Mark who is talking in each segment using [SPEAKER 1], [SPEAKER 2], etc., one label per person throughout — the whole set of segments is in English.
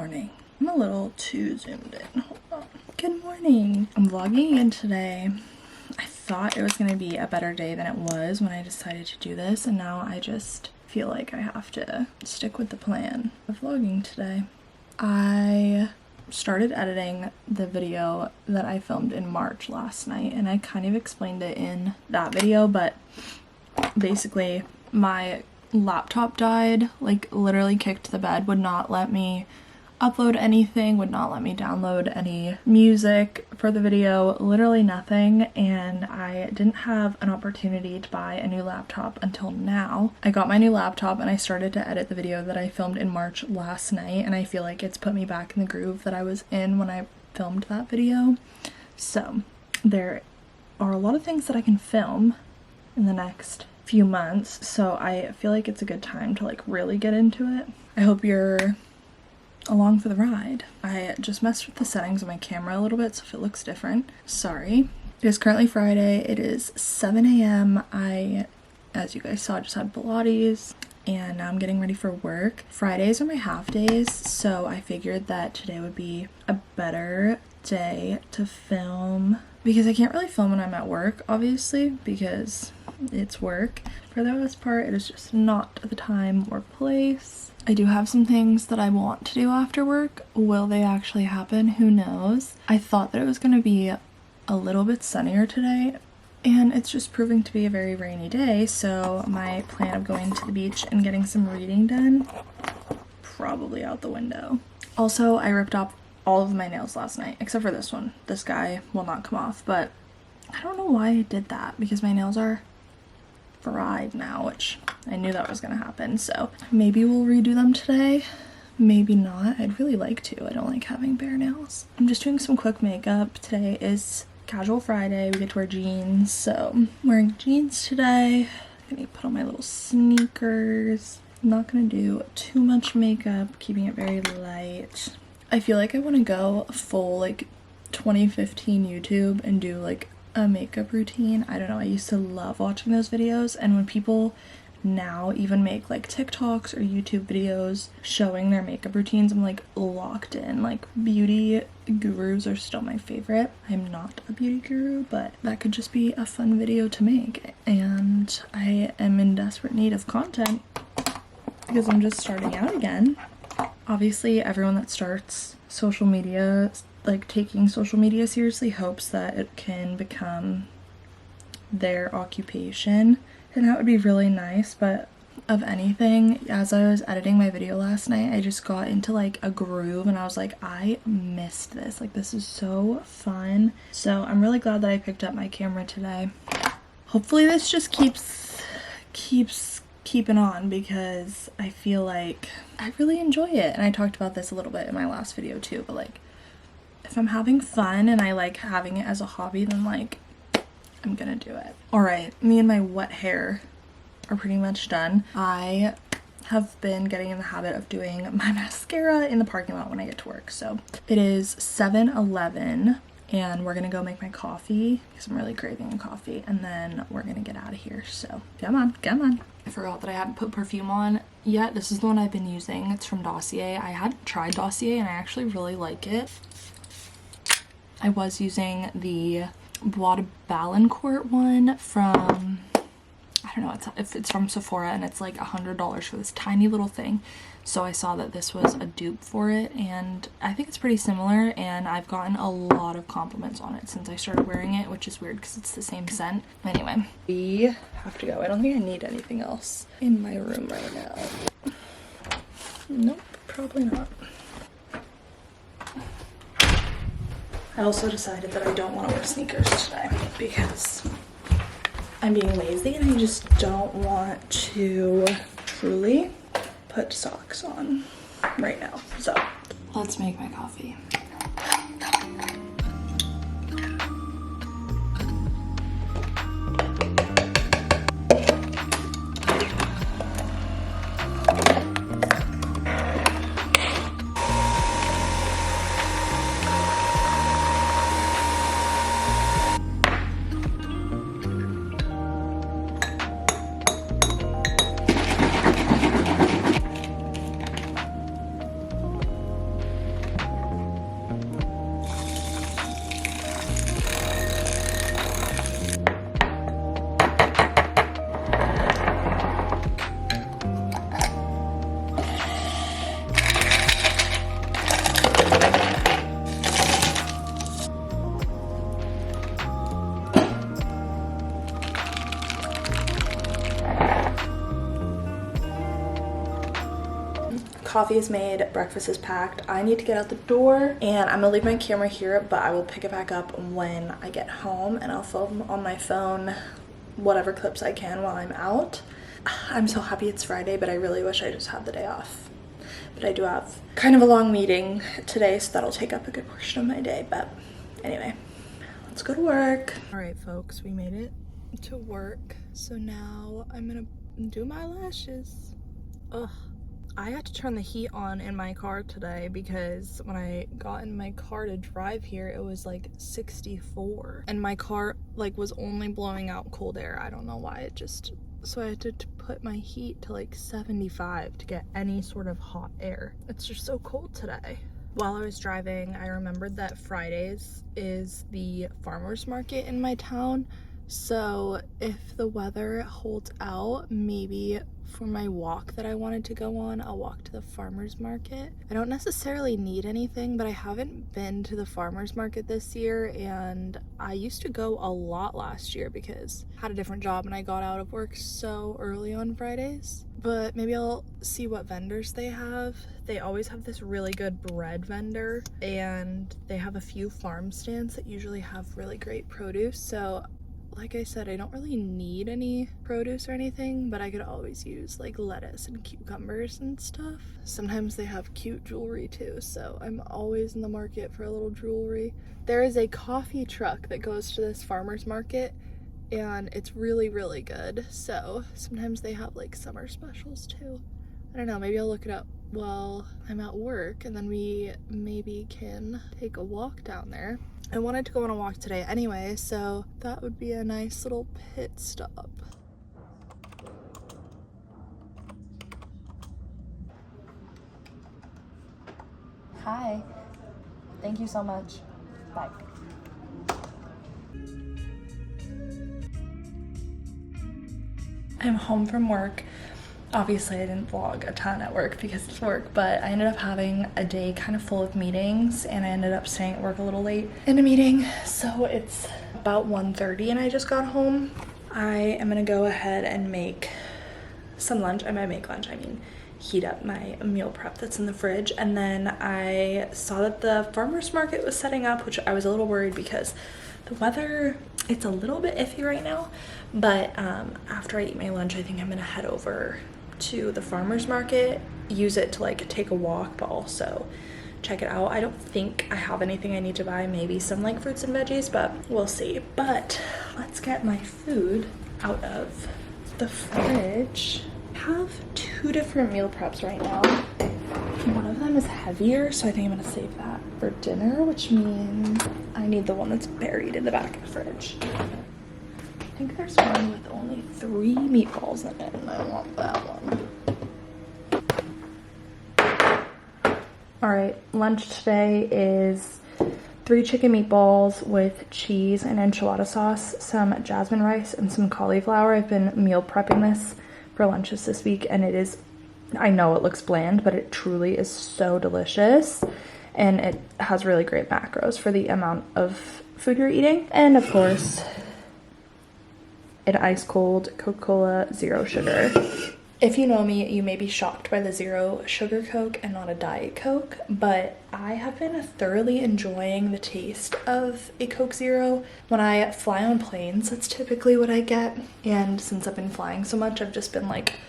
[SPEAKER 1] morning. I'm a little too zoomed in. Hold on. Good morning. I'm vlogging again today. I thought it was going to be a better day than it was when I decided to do this, and now I just feel like I have to stick with the plan of vlogging today. I started editing the video that I filmed in March last night, and I kind of explained it in that video, but basically my laptop died, like literally kicked the bed, would not let me upload anything, would not let me download any music for the video, literally nothing, and I didn't have an opportunity to buy a new laptop until now. I got my new laptop and I started to edit the video that I filmed in March last night, and I feel like it's put me back in the groove that I was in when I filmed that video. So there are a lot of things that I can film in the next few months, so I feel like it's a good time to like really get into it. I hope you're along for the ride. I just messed with the settings of my camera a little bit, so if it looks different, sorry. It is currently Friday. It is 7 a.m. I, as you guys saw, just had Pilates, and now I'm getting ready for work. Fridays are my half days, so I figured that today would be a better day to film, because I can't really film when I'm at work, obviously, because it's work. For the most part, it is just not the time or place. I do have some things that I want to do after work. Will they actually happen? Who knows? I thought that it was going to be a little bit sunnier today, and it's just proving to be a very rainy day, so my plan of going to the beach and getting some reading done, probably out the window. Also, I ripped off all of my nails last night, except for this one. This guy will not come off, but I don't know why I did that, because my nails are fried now, which I knew that was gonna happen, so maybe we'll redo them today, maybe not. I'd really like to. I don't like having bare nails. I'm just doing some quick makeup. Today is casual Friday. We get to wear jeans, so I'm wearing jeans today. I'm gonna put on my little sneakers. I'm not gonna do too much makeup, keeping it very light. I feel like I want to go full like 2015 YouTube and do like a makeup routine. I don't know, I used to love watching those videos, and when people now even make like TikToks or YouTube videos showing their makeup routines, I'm like locked in. Like, beauty gurus are still my favorite. I'm not a beauty guru, but that could just be a fun video to make, and I am in desperate need of content because I'm just starting out again. Obviously, everyone that starts social media, like taking social media seriously, hopes that it can become their occupation, and that would be really nice. But of anything, as I was editing my video last night, I just got into like a groove, and I was like, I missed this. Like, this is so fun. So I'm really glad that I picked up my camera today. Hopefully this just keeps keeping on, because I feel like I really enjoy it. And I talked about this a little bit in my last video too, but like, if I'm having fun and I like having it as a hobby, then like I'm gonna do it. Alright, me and my wet hair are pretty much done. I have been getting in the habit of doing my mascara in the parking lot when I get to work. So it is 7:11 and we're gonna go make my coffee because I'm really craving a coffee, and then we're gonna get out of here. So come on. I forgot that I hadn't put perfume on yet. This is the one I've been using. It's from Dossier. I hadn't tried Dossier and I actually really like it. I was using the Bois de Valancourt one from, I don't know, it's from Sephora, and it's like $100 for this tiny little thing. So I saw that this was a dupe for it, and I think it's pretty similar, and I've gotten a lot of compliments on it since I started wearing it, which is weird because it's the same scent. Anyway, we have to go. I don't think I need anything else in my room right now. Nope, probably not. I also decided that I don't want to wear sneakers today because I'm being lazy and I just don't want to truly put socks on right now. So let's make my coffee. Coffee is made, breakfast is packed. I need to get out the door and I'm gonna leave my camera here, but I will pick it back up when I get home and I'll film on my phone whatever clips I can while I'm out. I'm so happy it's Friday, but I really wish I just had the day off. But I do have kind of a long meeting today, so that'll take up a good portion of my day. But anyway, let's go to work. All right, folks, we made it to work. So now I'm gonna do my lashes. Ugh. I had to turn the heat on in my car today because when I got in my car to drive here, it was like 64. And my car like was only blowing out cold air. I don't know why, so I had to put my heat to like 75 to get any sort of hot air. It's just so cold today. While I was driving, I remembered that Fridays is the farmer's market in my town. So if the weather holds out, maybe for my walk that I wanted to go on, I'll walk to the farmer's market. I don't necessarily need anything, but I haven't been to the farmer's market this year, and I used to go a lot last year because I had a different job and I got out of work so early on Fridays. But maybe I'll see what vendors they have. They always have this really good bread vendor, and they have a few farm stands that usually have really great produce. So like I said, I don't really need any produce or anything, but I could always use like lettuce and cucumbers and stuff. Sometimes they have cute jewelry too, so I'm always in the market for a little jewelry. There is a coffee truck that goes to this farmer's market, and it's really, really good. So sometimes they have like summer specials too. I don't know, maybe I'll look it up while I'm at work, and then we maybe can take a walk down there. I wanted to go on a walk today anyway, so that would be a nice little pit stop. Hi. Thank you so much. Bye. I'm home from work. Obviously, I didn't vlog a ton at work because it's work, but I ended up having a day kind of full of meetings, and I ended up staying at work a little late in a meeting. So it's about 1:30 and I just got home. I am gonna go ahead and make some lunch. I might make lunch, I mean heat up my meal prep that's in the fridge. And then I saw that the farmer's market was setting up, which I was a little worried because the weather, it's a little bit iffy right now. But after I eat my lunch, I think I'm gonna head over to the farmer's market, use it to like take a walk, but also check it out. I don't think I have anything I need to buy, maybe some like fruits and veggies, but we'll see. But let's get my food out of the fridge. I have two different meal preps right now. One of them is heavier, so I think I'm gonna save that for dinner, which means I need the one that's buried in the back of the fridge. I think there's one with only 3 meatballs in it, and I want that one. All right, lunch today is 3 chicken meatballs with cheese and enchilada sauce, some jasmine rice, and some cauliflower. I've been meal prepping this for lunches this week, and it is, I know it looks bland, but it truly is so delicious, and it has really great macros for the amount of food you're eating. And of course, an ice cold Coca-Cola Zero Sugar. If you know me, you may be shocked by the Zero Sugar Coke and not a Diet Coke, but I have been thoroughly enjoying the taste of a Coke Zero. When I fly on planes, that's typically what I get, and since I've been flying so much, I've just been like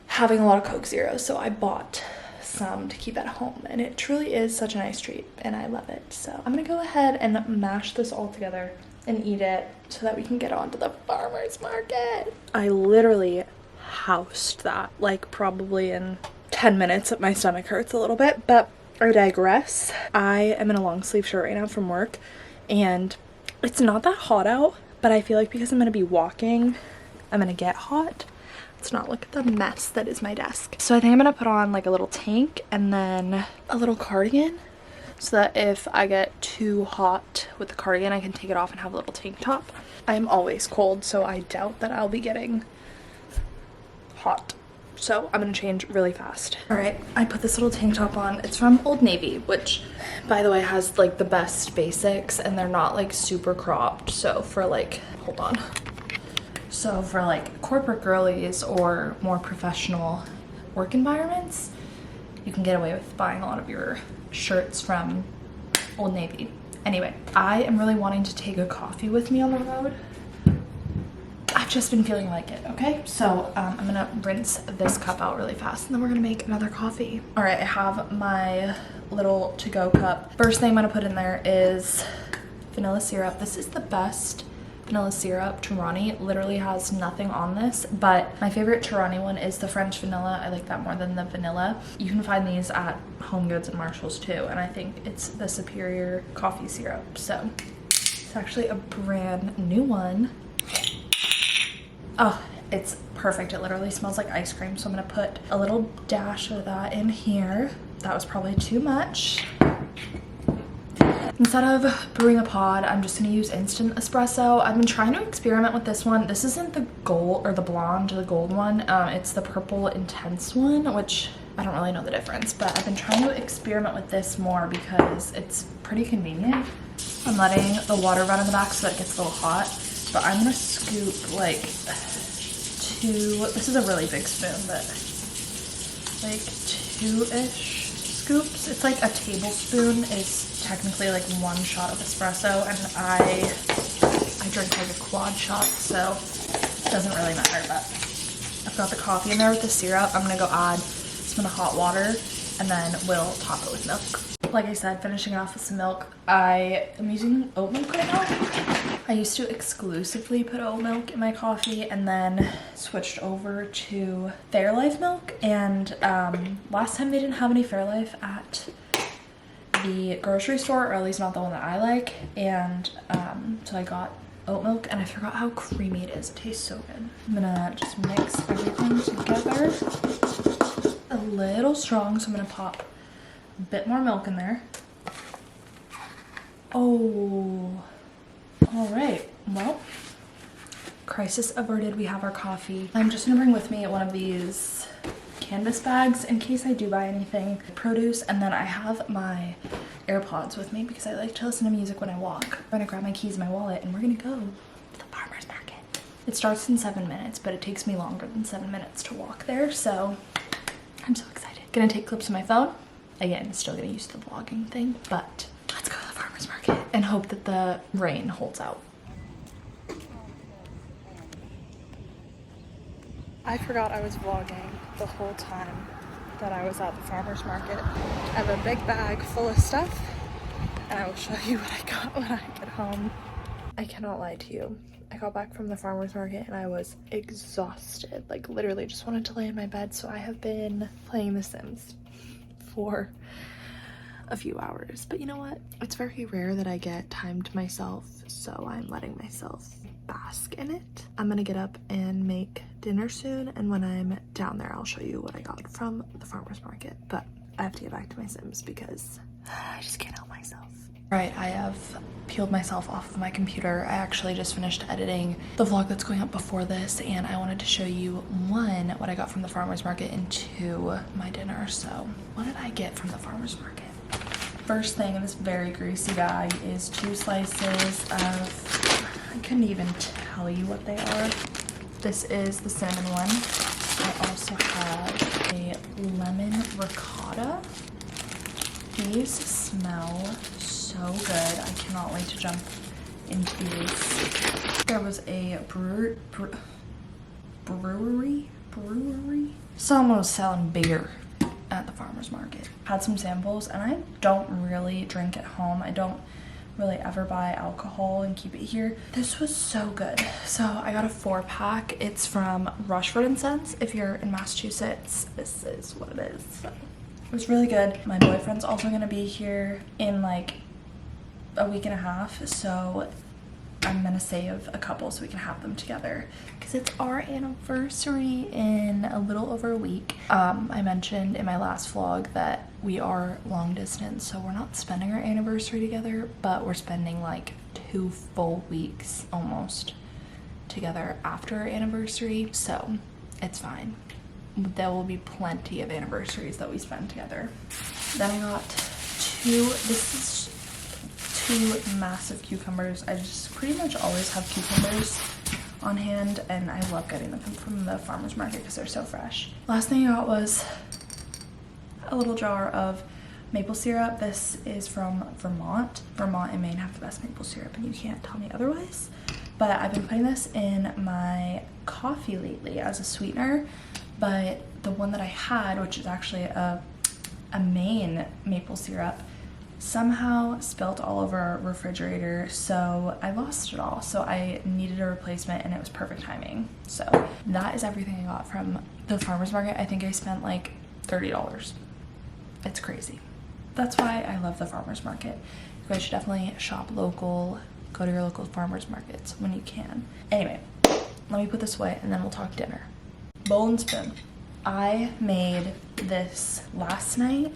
[SPEAKER 1] having a lot of Coke Zeros, so I bought some to keep at home, and it truly is such a nice treat, and I love it. So I'm gonna go ahead and mash this all together and eat it so that we can get on to the farmer's market. I literally housed that like probably in 10 minutes. My stomach hurts a little bit, but I digress. I am in a long sleeve shirt right now from work, and it's not that hot out, but I feel like because I'm gonna be walking, I'm gonna get hot. Let's not look at the mess that is my desk. So I think I'm gonna put on like a little tank and then a little cardigan, so that if I get too hot with the cardigan, I can take it off and have a little tank top. I am always cold, so I doubt that I'll be getting hot. So I'm gonna change really fast. All right, I put this little tank top on. It's from Old Navy, which by the way has like the best basics, and they're not like super cropped. So for like, hold on. So for like corporate girlies or more professional work environments, you can get away with buying a lot of your shirts from Old Navy. Anyway, I am really wanting to take a coffee with me on the road. I've just been feeling like it, okay? So I'm gonna rinse this cup out really fast and then we're gonna make another coffee. All right, I have my little to-go cup. First thing I'm gonna put in there is vanilla syrup. This is the best vanilla syrup. Torani literally has nothing on this, but my favorite Torani one is the French vanilla. I like that more than the vanilla. You can find these at Home Goods and Marshalls too, and I think it's the superior coffee syrup. So it's actually a brand new one. Oh, it's perfect. It literally smells like ice cream. So I'm gonna put a little dash of that in here. That was probably too much. Instead of brewing a pod, I'm just gonna use instant espresso. I've been trying to experiment with this one. This isn't the gold or the blonde or the gold one. It's the purple intense one, which I don't really know the difference, but I've been trying to experiment with this more because it's pretty convenient. I'm letting the water run in the back so that it gets a little hot, but I'm gonna scoop like this is a really big spoon, but like 2-ish scoops. It's like a tablespoon is technically like 1 shot of espresso, and I drink like a quad shot, so it doesn't really matter. But I've got the coffee in there with the syrup. I'm gonna go add some of the hot water and then we'll top it with milk. Like I said, finishing it off with some milk. I am using oat milk right now. I used to exclusively put oat milk in my coffee and then switched over to Fairlife milk, and last time they didn't have any Fairlife at the grocery store, or at least not the one that I like, and so I got oat milk, and I forgot how creamy it is. It tastes so good. I'm gonna just mix everything together. A little strong, so I'm gonna pop a bit more milk in there. Oh, all right, well, crisis averted. We have our coffee. I'm just gonna bring with me one of these canvas bags in case I do buy anything produce, and then I have my AirPods with me because I like to listen to music when I walk. I'm gonna grab my keys and my wallet and we're gonna go to the farmer's market. It starts in 7 minutes, but it takes me longer than 7 minutes to walk there, so I'm so excited. Gonna take clips of my phone. Again, still gonna use the vlogging thing, but let's go to the farmer's market and hope that the rain holds out. I forgot I was vlogging the whole time that I was at the farmer's market. I have a big bag full of stuff and I will show you what I got when I get home. I cannot lie to you. I got back from the farmer's market and I was exhausted. Like literally just wanted to lay in my bed. So I have been playing The Sims for a few hours. But you know what? It's very rare that I get time to myself. So I'm letting myself bask in it. I'm gonna get up and make dinner soon, and when I'm down there I'll show you what I got from the farmer's market. But I have to get back to my Sims because I just can't help myself. Right, I have peeled myself off of my computer. I actually just finished editing the vlog that's going up before this, and I wanted to show you, 1, what I got from the farmer's market, and 2, my dinner. So what did I get from the farmer's market? First thing in this very greasy bag is 2 slices of, I couldn't even tell you what they are. This is the cinnamon one. I also have a lemon ricotta. These smell so good. I cannot wait to jump into these. There was a brewery. Someone was selling beer at the farmer's market. Had some samples, and I don't really drink at home. I don't really ever buy alcohol and keep it here. This was so good. So I got a 4-pack. It's from Rushford & Sons. If you're in Massachusetts, this is what it is. So it was really good. My boyfriend's also gonna be here in like a week and a half, so I'm gonna save a couple so we can have them together because it's our anniversary in a little over a week. I mentioned in my last vlog that we are long distance, so we're not spending our anniversary together, but we're spending like 2 full weeks almost together after our anniversary, so it's fine. There will be plenty of anniversaries that we spend together. Then I got 2 massive cucumbers. I just pretty much always have cucumbers on hand, and I love getting them from the farmer's market because they're so fresh. Last thing I got was a little jar of maple syrup. This is from Vermont. Vermont and Maine have the best maple syrup, and you can't tell me otherwise. But I've been putting this in my coffee lately as a sweetener, but the one that I had, which is actually a Maine maple syrup, somehow spilt all over our refrigerator, so I lost it all. So I needed a replacement, and it was perfect timing. So that is everything I got from the farmer's market. I think I spent like $30. It's crazy. That's why I love the farmer's market. You guys should definitely shop local, go to your local farmer's markets when you can. Anyway, let me put this away and then we'll talk dinner. Bowl and spoon. I made this last night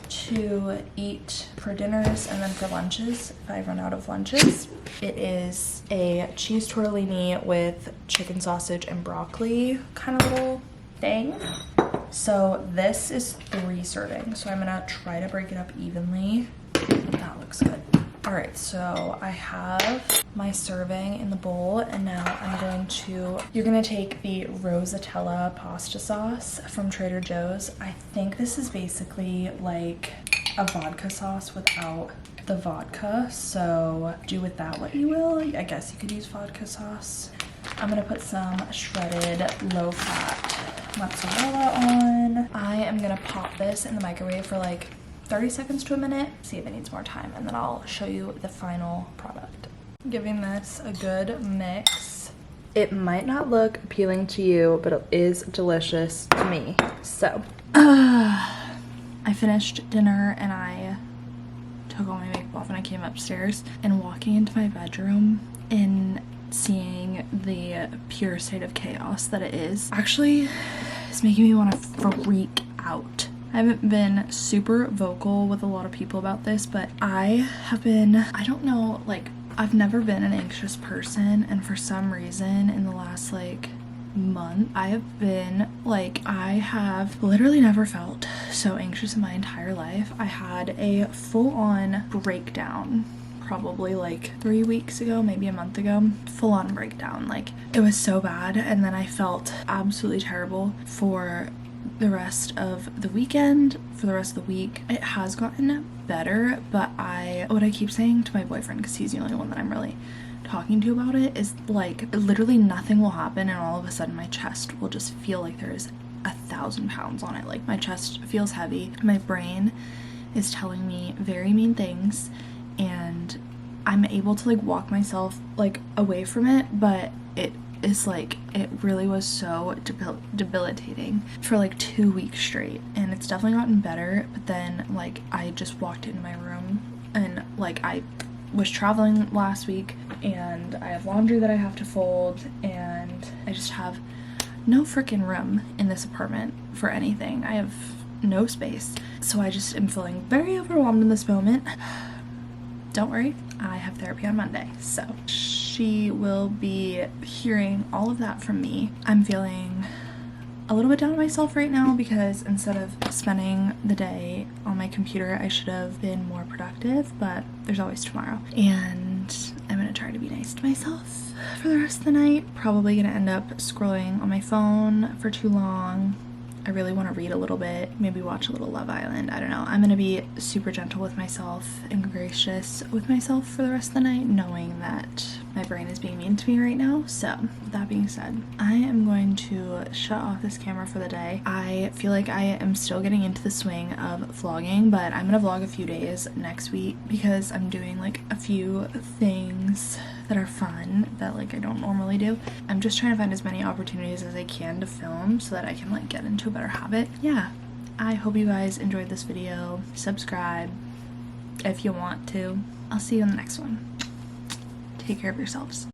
[SPEAKER 1] to eat for dinners and then for lunches if I run out of lunches. It is a cheese tortellini with chicken sausage and broccoli kind of little thing. So this is 3 servings, so I'm gonna try to break it up evenly. That looks good. All right, so I have my serving in the bowl, and now I'm going to, you're gonna take the Rosatella pasta sauce from Trader Joe's. I think this is basically like a vodka sauce without the vodka, so do with that what you will. I guess you could use vodka sauce. I'm gonna put some shredded low-fat mozzarella on. I am gonna pop this in the microwave for like 30 seconds to a minute, see if it needs more time, and then I'll show you the final product. Giving this a good mix. It might not look appealing to you, but it is delicious to me. So, I finished dinner and I took all my makeup off and I came upstairs, and walking into my bedroom and seeing the pure state of chaos that it is actually is making me want to freak out. I haven't been super vocal with a lot of people about this, but I don't know, like, I've never been an anxious person, and for some reason in the last like month I have been like, I have literally never felt so anxious in my entire life. I had a full-on breakdown probably like 3 weeks ago, maybe a month ago. Full-on breakdown, like it was so bad, and then I felt absolutely terrible for the rest of the weekend, for the rest of the week. It has gotten better, but what I keep saying to my boyfriend, because he's the only one that I'm really talking to about it, is like literally nothing will happen and all of a sudden my chest will just feel like there is 1,000 pounds on it. Like my chest feels heavy, my brain is telling me very mean things, and I'm able to like walk myself like away from it, but it is like, it really was so debilitating for like 2 weeks straight, and it's definitely gotten better. But then like I just walked into my room, and like I was traveling last week, and I have laundry that I have to fold, and I just have no freaking room in this apartment for anything. I have no space, so I just am feeling very overwhelmed in this moment. Don't worry, I have therapy on Monday, so she will be hearing all of that from me. I'm feeling a little bit down on myself right now because instead of spending the day on my computer, I should have been more productive, but there's always tomorrow. And I'm gonna try to be nice to myself for the rest of the night. Probably gonna end up scrolling on my phone for too long. I really want to read a little bit, maybe watch a little Love Island. I don't know. I'm going to be super gentle with myself and gracious with myself for the rest of the night, knowing that my brain is being mean to me right now. So, with that being said, I am going to shut off this camera for the day. I feel like I am still getting into the swing of vlogging, but I'm going to vlog a few days next week because I'm doing like a few things that are fun that like I don't normally do. I'm just trying to find as many opportunities as I can to film so that I can like get into a better habit. Yeah, I hope you guys enjoyed this video. Subscribe if you want to. I'll see you in the next one. Take care of yourselves.